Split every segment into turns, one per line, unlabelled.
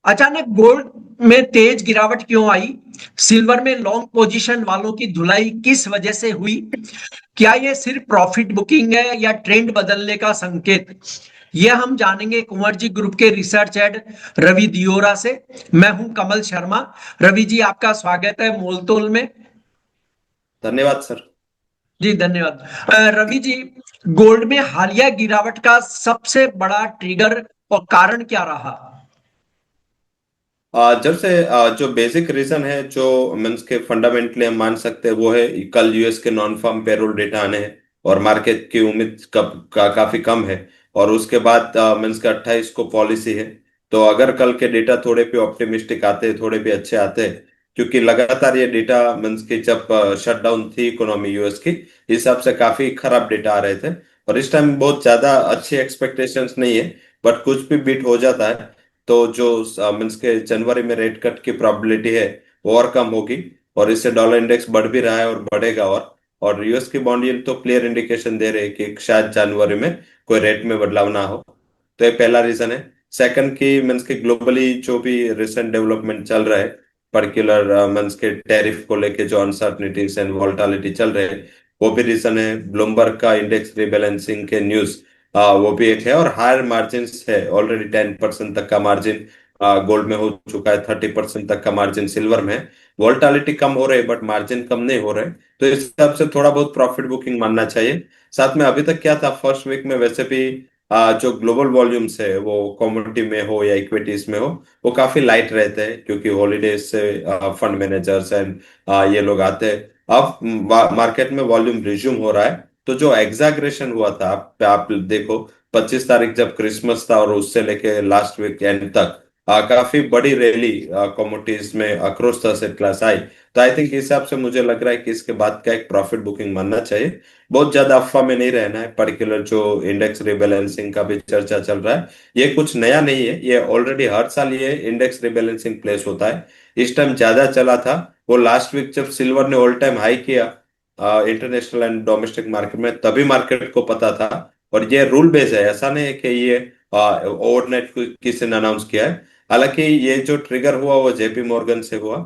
अचानक गोल्ड में तेज गिरावट क्यों आई? सिल्वर में लॉन्ग पोजीशन वालों की धुलाई किस वजह से हुई? क्या ये सिर्फ प्रॉफिट बुकिंग है या ट्रेंड बदलने का संकेत? यह हम जानेंगे कुंवर जी ग्रुप के रिसर्च हेड रवि दियोरा से। मैं हूं कमल शर्मा। रवि जी, आपका स्वागत है मोलतोल में।
धन्यवाद सर।
जी धन्यवाद। रवि जी, गोल्ड में हालिया गिरावट का सबसे बड़ा ट्रिगर और कारण क्या रहा?
जब से जो बेसिक रीजन है जो मीन्स के फंडामेंटली हम मान सकते हैं वो है कल यूएस के नॉन फार्म पेरोल डेटा आने हैं और मार्केट की उम्मीद काफी कम है। और उसके बाद मीन्स के 28 को पॉलिसी है। तो अगर कल के डेटा थोड़े भी ऑप्टिमिस्टिक आते हैं, थोड़े भी अच्छे आते हैं, क्योंकि लगातार ये डेटा मीन्स की जब शटडाउन थी इकोनॉमी यूएस की, इस हिसाब से काफी खराब डेटा आ रहे थे। और इस टाइम बहुत ज्यादा अच्छी एक्सपेक्टेशंस नहीं है, बट कुछ भी बीट हो जाता है। तो जो मीन्स के जनवरी में रेट कट की प्रोबेबिलिटी है वो और कम होगी। और इससे डॉलर इंडेक्स बढ़ भी रहा है और बढ़ेगा। और यूएस की बॉन्ड यील्ड तो क्लियर इंडिकेशन दे रहे हैं कि शायद जनवरी में कोई रेट में बदलाव ना हो। तो ये पहला रीजन है। सेकंड की मीन्स के ग्लोबली जो भी रिसेंट डेवलपमेंट चल रहा है, पर्टिकुलर मीन्स के टैरिफ को लेके जो अनसर्टनिटीज एंड वोलेटिलिटी चल रहे हैं, वो भी रीजन है। ब्लूमबर्ग का इंडेक्स रिबैलेंसिंग के न्यूज, वो भी एक है। और हायर मार्जिन है, ऑलरेडी 10% तक का मार्जिन गोल्ड में हो चुका है, 30% तक का मार्जिन सिल्वर में है। वोलेटिलिटी कम हो रही है बट मार्जिन कम नहीं हो रहे। तो इस हिसाब से थोड़ा बहुत प्रॉफिट बुकिंग मानना चाहिए। साथ में अभी तक क्या था, फर्स्ट वीक में वैसे भी जो ग्लोबल वॉल्यूम्स है वो कमोडिटी में हो या इक्विटीज में हो, वो काफी लाइट रहते हैं, क्योंकि हॉलीडेज से फंड मैनेजर्स एंड ये लोग आते हैं। अब मार्केट में वॉल्यूम रिज्यूम हो रहा है। तो जो एग्जाग्रेशन हुआ था, आप देखो, 25 तारीख जब क्रिसमस था और उससे लेके लास्ट वीक एंड तक काफी बड़ी रैली कमोडिटीज में अक्रॉस द asset क्लास आई। तो आई थिंक इस हिसाब से मुझे लग रहा है कि इसके बाद का एक प्रॉफिट बुकिंग मानना चाहिए। बहुत ज्यादा अफवाह में नहीं रहना है। पर्टिकुलर जो इंडेक्स रिबैलेंसिंग का भी चर्चा चल रहा है, ये कुछ नया नहीं है, ये ऑलरेडी हर साल ये इंडेक्स रिबैलेंसिंग प्लेस होता है। इस टाइम ज्यादा चला था वो लास्ट वीक जब सिल्वर ने ऑल टाइम हाई किया इंटरनेशनल एंड डोमेस्टिक मार्केट में, तभी मार्केट को पता था। और ये रूल बेस है, ऐसा नहीं है कि ये ओवरनाइट किसी ने अनाउंस किया है। हालांकि ये जो ट्रिगर हुआ वो जेपी मॉर्गन से हुआ।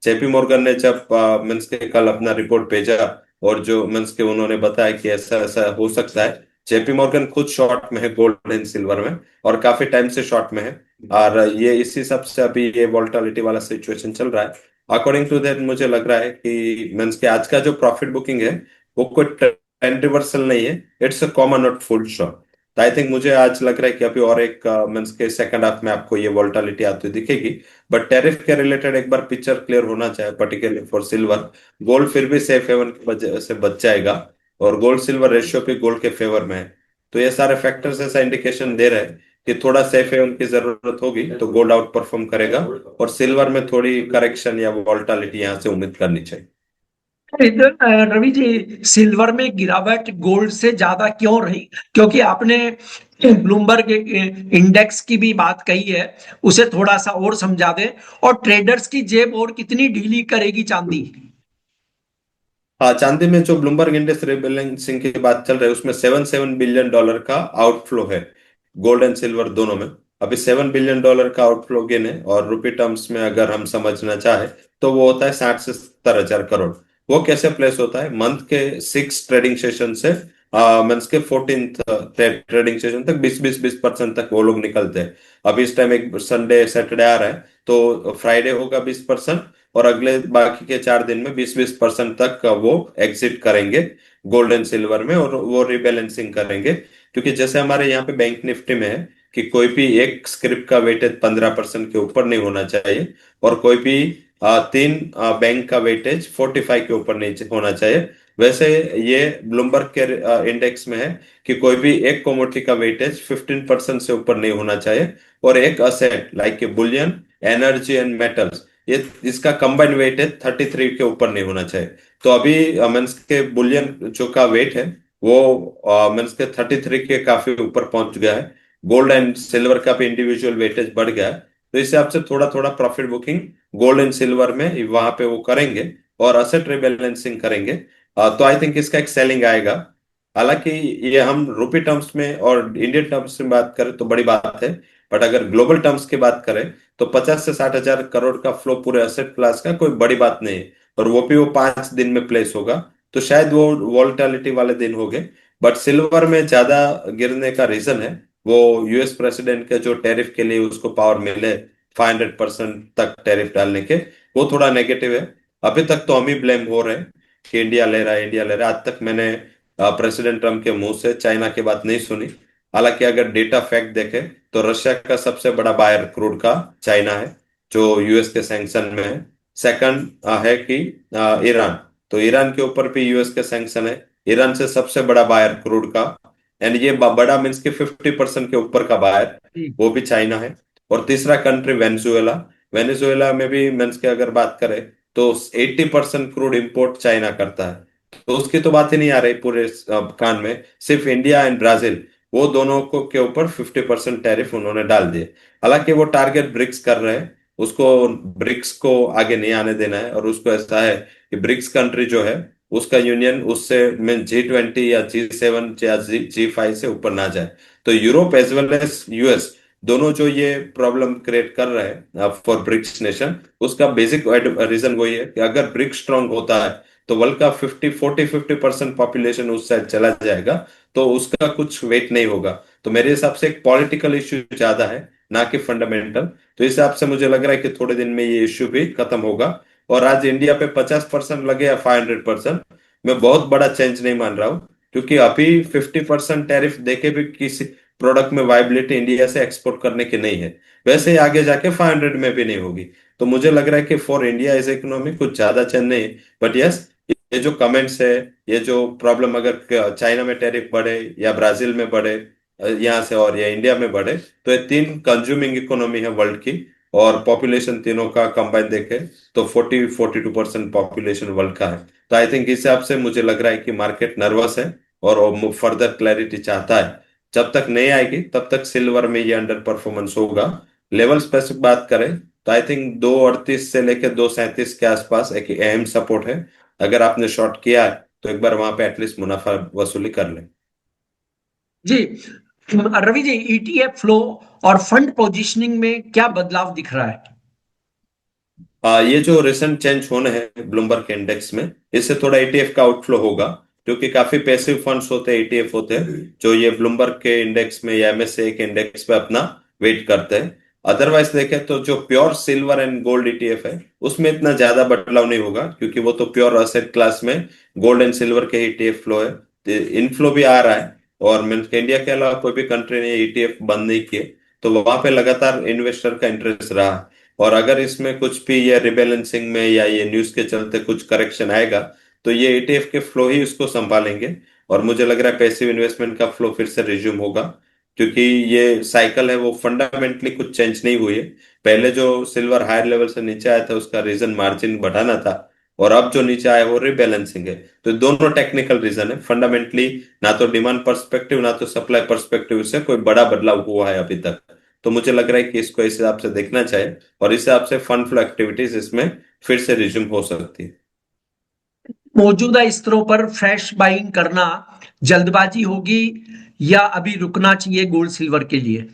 जेपी मॉर्गन ने जब मीन्स के कल अपना रिपोर्ट भेजा, और जो मीन्स के उन्होंने बताया कि ऐसा ऐसा हो सकता है। जेपी मॉर्गन खुद शॉर्ट में है गोल्ड एंड सिल्वर में, और काफी टाइम से शॉर्ट में है। और ये इसी सब से अभी ये वोलेटिलिटी वाला सिचुएशन चल रहा है। अकॉर्डिंग टू दैट मुझे लग रहा है कि मीन्स के आज का जो प्रॉफिट बुकिंग है वो कोई ट्रेंड रिवर्सल नहीं है, it's a common not full shot. तो आई थिंक मुझे आज लग रहा है कि अभी और एक मीन्स के सेकंड हाफ में आपको ये वोलेटिलिटी आती हुई दिखेगी। बट टैरिफ के रिलेटेड एक बार पिक्चर क्लियर होना चाहिए, पर्टिकुलरली फॉर सिल्वर। गोल्ड फिर भी सेफ हेवन की वजह से बच जाएगा, और गोल्ड सिल्वर रेशियो भी गोल्ड के फेवर में है। तो ये सारे फैक्टर्स ऐसा इंडिकेशन दे रहे हैं कि थोड़ा सेफ हेवन की जरूरत होगी तो गोल्ड आउट परफॉर्म करेगा, और सिल्वर में थोड़ी करेक्शन या वोलेटिलिटी यहाँ से उम्मीद करनी चाहिए।
इधर रवि जी, सिल्वर में गिरावट गोल्ड से ज्यादा क्यों रही? क्योंकि आपने ब्लूमबर्ग इंडेक्स की भी बात कही है, उसे थोड़ा सा और समझा दें। और ट्रेडर्स की जेब और कितनी ढीली करेगी चांदी?
हाँ, चांदी में जो ब्लूमबर्ग इंडेक्स रीबैलेंसिंग की बात चल रही है उसमें $7 बिलियन का आउटफ्लो है, गोल्ड एंड सिल्वर दोनों में। अभी $7 बिलियन का आउटफ्लो गेन है, और रुपी टर्म्स में अगर हम समझना चाहे तो वो होता है 60 से 70 हजार करोड़। वो कैसे प्लेस होता है, मंथ के 6 ट्रेडिंग सेशन से मंथ के 14th ट्रेडिंग सेशन तक 20-20-20% तक वो लोग निकलते हैं। अभी इस टाइम एक संडे सैटरडे आ रहा है, तो फ्राइडे होगा 20%, और अगले बाकी के 4 दिन में 20-20% तक का वो एग्जिट करेंगे गोल्ड एंड सिल्वर में, और वो रिबैलेंसिंग करेंगे। क्योंकि जैसे हमारे यहाँ पे बैंक निफ्टी में है कि कोई भी एक स्क्रिप्ट का वेटेज 15% के ऊपर नहीं होना चाहिए, और कोई भी तीन बैंक का वेटेज 45 के ऊपर नहीं होना चाहिए। वैसे ये ब्लूमबर्ग के इंडेक्स में है कि कोई भी एक कमोडिटी का वेटेज 15% से ऊपर नहीं होना चाहिए, और एक asset like Boolean, energy and metals, ये इसका कंबाइंड वेट है 33 के ऊपर नहीं होना चाहिए। तो अभी मीन्स के बुलियन जो का वेट है वो मीन्स के 33 के काफी ऊपर पहुंच गया है। गोल्ड एंड सिल्वर का भी इंडिविजुअल वेटेज बढ़ गया है। तो इस हिसाब से थोड़ा थोड़ा profit booking gold and silver में वहां पे वो करेंगे, और असेट रिबैलेंसिंग करेंगे। तो आई थिंक इसका एक सेलिंग आएगा। हालांकि ये हम रुपी टर्म्स में और इंडियन टर्म्स में बात करें तो बड़ी बात है, बट अगर ग्लोबल टर्म्स की बात करें तो 50 से 60 हजार करोड़ का फ्लो पूरे असेट क्लास का कोई बड़ी बात नहीं है। और वो भी वो 5 दिन में प्लेस होगा, तो शायद वो वॉलेटिलिटी वाले दिन हो गए। बट सिल्वर में ज्यादा गिरने का रीजन है वो यूएस प्रेसिडेंट के जो टैरिफ के लिए उसको पावर मिले 500% तक टैरिफ डालने के, वो थोड़ा नेगेटिव है। अभी तक तो हम ही ब्लेम हो रहे हैं कि इंडिया ले रहा है, इंडिया ले रहा है। आज तक मैंने प्रेसिडेंट ट्रम्प के मुंह से चाइना की बात नहीं सुनी। हालांकि अगर डेटा फैक्ट देखें तो रशिया का सबसे बड़ा बायर क्रूड का चाइना है, जो यूएस के सैंक्शन में है। सेकंड है कि ईरान, तो ईरान के ऊपर भी यूएस के सैंक्शन है। ईरान से सबसे बड़ा बायर क्रूड का, एंड ये बड़ा मीन्स के 50% के ऊपर का बायर,
जी
वो भी चाइना है। और तीसरा कंट्री वेनेजुएला। वेनेजुएला में भी मीन्स के अगर बात करें तो 80% क्रूड इंपोर्ट चाइना करता है। तो उसकी तो बात ही नहीं आ रही पूरे कान में। सिर्फ इंडिया एंड ब्राजील, वो दोनों को के ऊपर 50% टैरिफ उन्होंने डाल दिए। हालांकि वो टारगेट ब्रिक्स कर रहे हैं, उसको ब्रिक्स को आगे नहीं आने देना है। और उसको ऐसा है कि ब्रिक्स कंट्री जो है उसका यूनियन उससे में G20 या G7 या G5 से ऊपर ना जाए। तो Europe as well as US दोनों जो ये प्रॉब्लम क्रिएट कर रहे हैं फॉर ब्रिक्स नेशन, उसका बेसिक रीजन वही है कि अगर ब्रिक्स स्ट्रांग होता है तो वर्ल्ड का 50 पॉपुलेशन उस साइड चला जाएगा, तो उसका कुछ वेट नहीं होगा। तो मेरे हिसाब से एक पॉलिटिकल इश्यू ज्यादा है, ना कि फंडामेंटल। तो इस हिसाब से मुझे लग रहा है कि थोड़े दिन में ये इश्यू भी खत्म होगा। और आज इंडिया पे 50% लगे या 500%, मैं बहुत बड़ा चेंज नहीं मान रहा हूँ। क्योंकि अभी 50% टैरिफ देके भी किसी प्रोडक्ट में वाइबिलिटी इंडिया से एक्सपोर्ट करने की नहीं है, वैसे ही आगे जाके 500 में भी नहीं होगी। तो मुझे लग रहा है कि फॉर इंडिया एज इकोनॉमी कुछ ज्यादा चेंज नहीं है। बट यस, ये जो कमेंट्स है, ये जो प्रॉब्लम अगर चाइना में टैरिफ बढ़े या ब्राजील में बढ़े यहाँ से, और या इंडिया में बढ़े, तो ये तीन कंज्यूमिंग इकोनॉमी है वर्ल्ड की। और पॉपुलेशन तीनों का कंबाइन देखे तो 42% पॉपुलेशन वर्ल्ड का है। तो आई थिंक इस हिसाब से मुझे लग रहा है कि मार्केट नर्वस है और फर्दर क्लैरिटी चाहता है। जब तक नहीं आएगी तब तक सिल्वर में ये अंडर परफॉर्मेंस होगा। लेवल स्पेसिफिक बात करें तो आई थिंक 238 से लेकर 237 के आसपास एक अहम सपोर्ट है। अगर आपने शॉर्ट किया है तो एक बार वहां पे एटलीस्ट मुनाफा वसूली कर लें।
जी रवि जी, ईटीएफ फ्लो और फंड पोजीशनिंग में क्या बदलाव दिख रहा है?
ये जो रिसेंट चेंज होने हैं ब्लूमबर्ग के इंडेक्स में, इससे थोड़ा ईटीएफ का आउटफ्लो होगा। क्योंकि काफी पैसिव फंड्स होते हैं, ईटीएफ होते हैं, जो ये ब्लूमबर्ग के इंडेक्स में या एमएससीआई के इंडेक्स पे अपना वेट करते हैं। अदरवाइज देखें तो जो pure silver and gold ETF है उसमें इतना ज्यादा बदलाव नहीं होगा, क्योंकि वो तो प्योर असेट क्लास में गोल्ड एंड सिल्वर के ईटीएफ फ्लो है। इनफ्लो भी आ रहा है, और मीन्स इंडिया के अलावा कोई भी कंट्री ने ईटीएफ बंद नहीं किए, तो वहां पे लगातार इन्वेस्टर का इंटरेस्ट रहा है। और अगर इसमें कुछ भी ये रिबैलेंसिंग में या ये न्यूज के चलते कुछ करेक्शन आएगा, तो ये ईटीएफ के फ्लो ही उसको संभालेंगे। और मुझे लग रहा है पैसिव इन्वेस्टमेंट का फ्लो फिर से रिज्यूम होगा। क्योंकि ये साइकिल है वो फंडामेंटली कुछ चेंज नहीं हुई है। पहले जो सिल्वर हायर लेवल से नीचे आया था उसका रीजन मार्जिन बढ़ाना था, और अब जो नीचे आया वो रिबैलेंसिंग है। तो दोनों टेक्निकल रीजन है फंडामेंटली। ना तो डिमांड पर्सपेक्टिव ना तो सप्लाई पर्सपेक्टिव से कोई बड़ा बदलाव हुआ है अभी तक। तो मुझे लग रहा है कि इसको इस हिसाब से देखना चाहिए, और इस हिसाब से फंड फ्लो एक्टिविटीज इसमें फिर से रिज्यूम हो सकती है।
मौजूदा स्तरों पर फ्रेश बाइंग करना जल्दबाजी होगी या अभी रुकना चाहिए गोल्ड सिल्वर के लिए?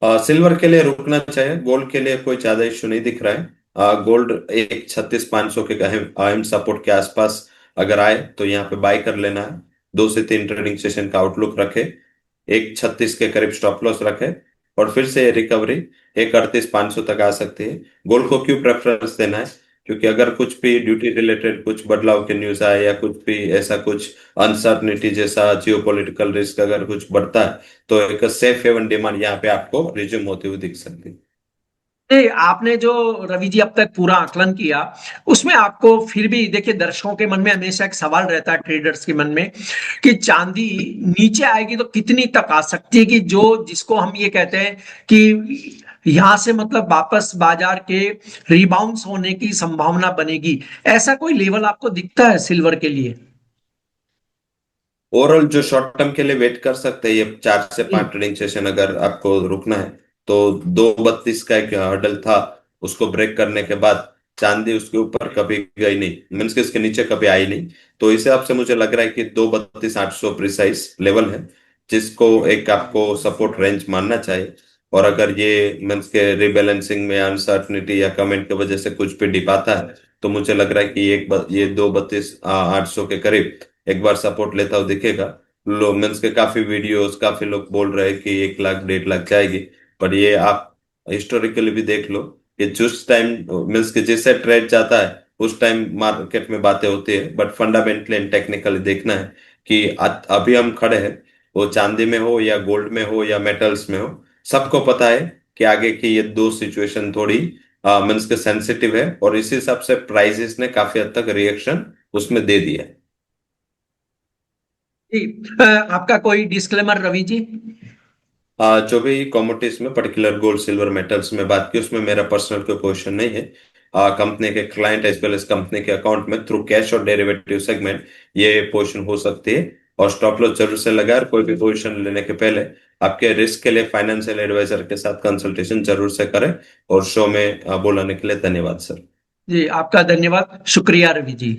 सिल्वर के लिए रुकना चाहिए, गोल्ड के लिए कोई ज्यादा इश्यू नहीं दिख रहा है। गोल्ड एक 36,500 के अहम अहम सपोर्ट के आसपास अगर आए तो यहाँ पे बाय कर लेना है। 2 से 3 ट्रेडिंग सेशन का आउटलुक रखे, एक 36 के करीब स्टॉप लॉस रखे, और फिर से रिकवरी एक 38,500 तक आ सकती है। गोल्ड को क्यों प्रेफरेंस देना है? क्योंकि अगर कुछ भी ड्यूटी रिलेटेड कुछ बदलाव के न्यूज आए या कुछ भी ऐसा कुछ अनसर्टनिटी जैसा जियोपॉलिटिकल रिस्क अगर कुछ बढ़ता है, तो एक सेफ हेवन डिमांड यहाँ पे आपको रिज्यूम होती हुई दिख सकती है।
आपने जो रवि जी अब तक पूरा आकलन किया, उसमें आपको फिर भी देखिए, दर्शकों के मन में हमेशा एक सवाल रहता है, ट्रेडर्स के मन में, कि चांदी नीचे आएगी तो कितनी तक आ सकती है, कि जो जिसको हम ये कहते हैं कि यहां से मतलब वापस बाजार के रिबाउंस होने की संभावना बनेगी। ऐसा कोई लेवल आपको दिखता है सिल्वर के लिए?
ओवरऑल जो शॉर्ट टर्म के लिए वेट कर सकते हैं, ये 4 से 5
जी
ट्रेडिंग सेशन अगर आपको रुकना है, तो 232 का एक हर्डल था, उसको ब्रेक करने के बाद चांदी उसके ऊपर कभी गई नहीं, मीन्स कि इसके नीचे कभी आई नहीं। तो इस हिसाब से मुझे लग रहा है कि 232,800 प्रिसाइज लेवल है, जिसको एक आपको सपोर्ट रेंज मानना चाहिए। और अगर ये मीन्स के रिबैलेंसिंग में अनसर्टनिटी या कमेंट की वजह से कुछ भी डिप आता है, तो मुझे लग रहा है कि ये 232,800 के करीब एक बार सपोर्ट लेता हुआ दिखेगा। लोग मीन्स के काफी वीडियोस, काफी लोग बोल रहे हैं कि 1 लाख 1.5 लाख जाएगी। पर ये आप हिस्टोरिकली भी देख लो कि जिस टाइम मीन्स कि जिससे ट्रेड जाता है उस टाइम मार्केट में बातें होती है, बट फंडामेंटली एंड टेक्निकली देखना है कि अभी हम खड़े हैं, वो चांदी में हो या गोल्ड में हो या मेटल्स में हो, सबको पता है कि आगे की ये दो सिचुएशन थोड़ी मीन्स के सेंसिटिव है, और इसी हिसाब से प्राइसेस ने काफी हद तक रिएक्शन उसमें दे दिया है।
जी, आपका कोई डिस्क्लेमर रवि जी?
जो भी कमोडिटीज में पर्टिकुलर गोल्ड सिल्वर मेटल्स में बात की, उसमें मेरा पर्सनल कोई पोजीशन नहीं है। कंपनी के client as well as company के अकाउंट में थ्रू कैश और डेरिवेटिव सेगमेंट ये पोजीशन हो सकती है। और स्टॉप लॉस जरूर से लगाए, और कोई भी पोजीशन लेने के पहले आपके रिस्क के लिए फाइनेंशियल एडवाइजर के साथ कंसल्टेशन जरूर से करें। और शो में बुलाने के लिए धन्यवाद सर।
जी, आपका धन्यवाद, शुक्रिया रवि जी।